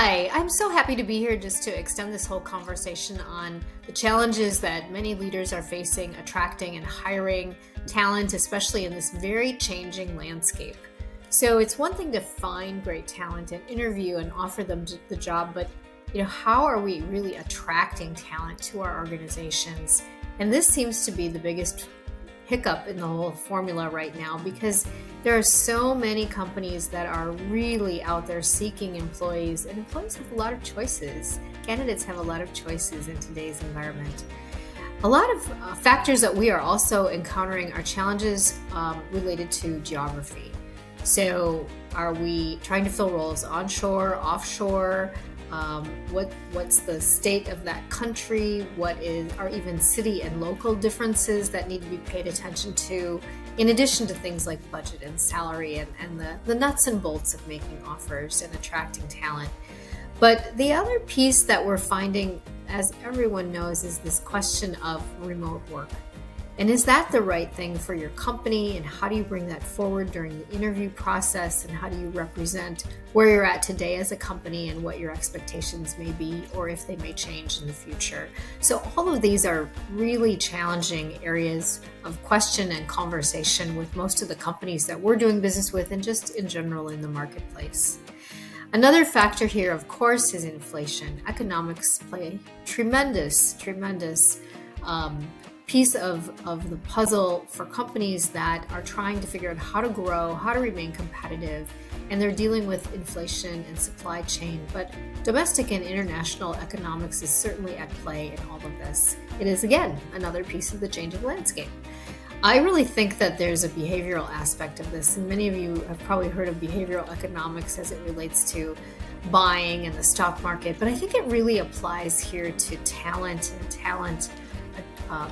Hi, I'm so happy to be here just to extend this whole conversation on the challenges that many leaders are facing attracting and hiring talent, especially in this very changing landscape. So it's one thing to find great talent and interview and offer them the job, but how are we really attracting talent to our organizations? And this seems to be the biggest hiccup in the whole formula right now, because there are so many companies that are really out there seeking employees, and employees have a lot of choices. Candidates have a lot of choices in today's environment. A lot of factors that we are also encountering are challenges related to geography. So are we trying to fill roles onshore, offshore? What's the state of that country? Are even city and local differences that need to be paid attention to, in addition to things like budget and salary and the nuts and bolts of making offers and attracting talent. But the other piece that we're finding, as everyone knows, is this question of remote work. And is that the right thing for your company? And how do you bring that forward during the interview process? And how do you represent where you're at today as a company and what your expectations may be, or if they may change in the future? So all of these are really challenging areas of question and conversation with most of the companies that we're doing business with, and just in general in the marketplace. Another factor here, of course, is inflation. Economics play tremendous piece of the puzzle for companies that are trying to figure out how to grow, how to remain competitive, and they're dealing with inflation and supply chain. But domestic and international economics is certainly at play in all of this. It is, again, another piece of the changing landscape. I really think that there's a behavioral aspect of this, and many of you have probably heard of behavioral economics as it relates to buying and the stock market, but I think it really applies here to talent and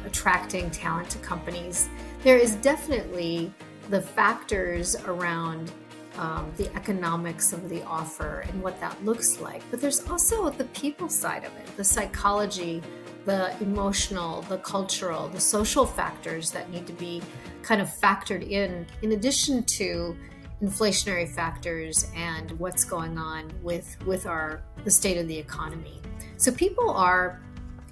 attracting talent to companies. There is definitely the factors around the economics of the offer and what that looks like, but there's also the people side of it, the psychology, the emotional, the cultural, the social factors that need to be kind of factored in addition to inflationary factors and what's going on with the state of the economy. So people are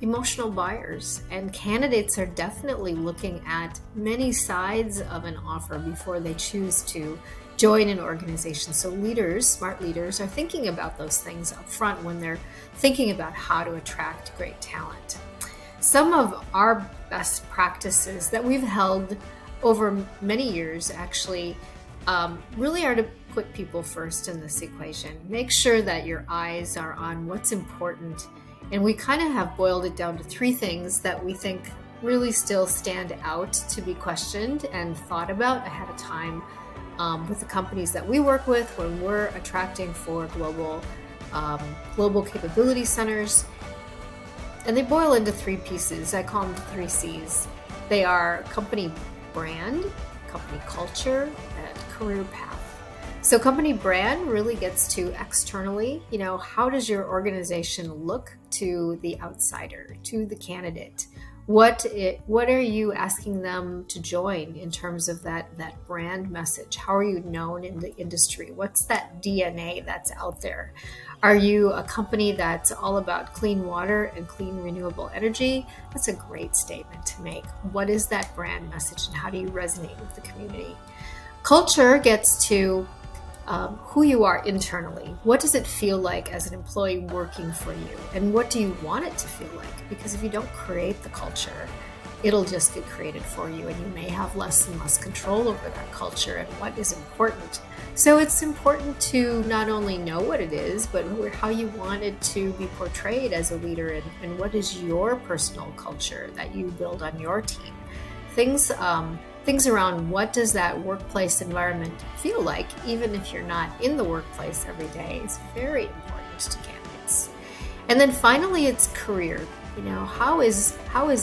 emotional buyers, and candidates are definitely looking at many sides of an offer before they choose to join an organization. So leaders, smart leaders, are thinking about those things up front when they're thinking about how to attract great talent. Some of our best practices that we've held over many years actually really are to put people first in this equation. Make sure that your eyes are on what's important. And we kind of have boiled it down to three things that we think really still stand out to be questioned and thought about ahead of time with the companies that we work with when we're attracting for global capability centers. And they boil into three pieces. I call them the 3 C's. They are company brand, company culture, and career path. So company brand really gets to externally, how does your organization look to the outsider, to the candidate? What are you asking them to join in terms of that brand message? How are you known in the industry? What's that DNA that's out there? Are you a company that's all about clean water and clean renewable energy? That's a great statement to make. What is that brand message, and how do you resonate with the community? Culture gets to who you are internally. What does it feel like as an employee working for you? And what do you want it to feel like? Because if you don't create the culture, it'll just get created for you, and you may have less and less control over that culture and what is important. So it's important to not only know what it is, but how you want it to be portrayed as a leader, and what is your personal culture that you build on your team. Things around what does that workplace environment feel like, even if you're not in the workplace every day, is very important to candidates. And then finally, it's career. How is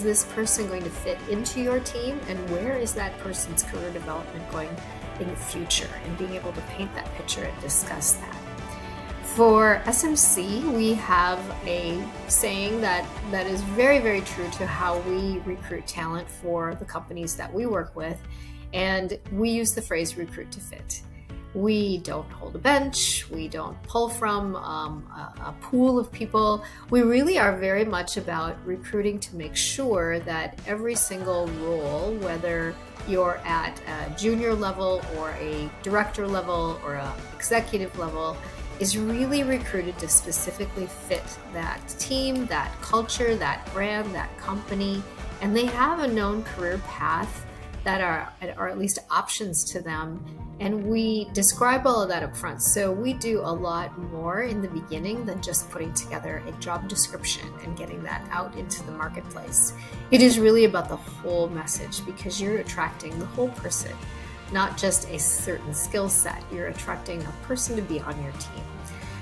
this person going to fit into your team, and where is that person's career development going in the future, and being able to paint that picture and discuss that. For SMC, we have a saying that is very, very true to how we recruit talent for the companies that we work with. And we use the phrase recruit to fit. We don't hold a bench. We don't pull from a pool of people. We really are very much about recruiting to make sure that every single role, whether you're at a junior level or a director level or an executive level, is really recruited to specifically fit that team, that culture, that brand, that company, and they have a known career path that are at least options to them. And we describe all of that up front. So we do a lot more in the beginning than just putting together a job description and getting that out into the marketplace. It is really about the whole message, because you're attracting the whole person, not just a certain skill set. You're attracting a person to be on your team.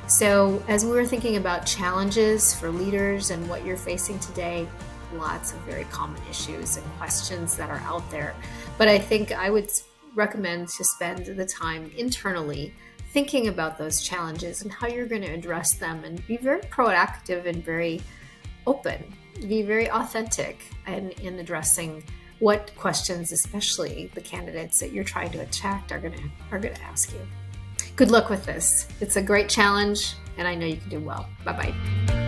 So as we were thinking about challenges for leaders and what you're facing today, lots of very common issues and questions that are out there. But I think I would recommend to spend the time internally thinking about those challenges and how you're going to address them, and be very proactive and very open, be very authentic in addressing what questions, especially the candidates that you're trying to attract, are going to ask you. Good luck with this. It's a great challenge, and I know you can do well. Bye-bye.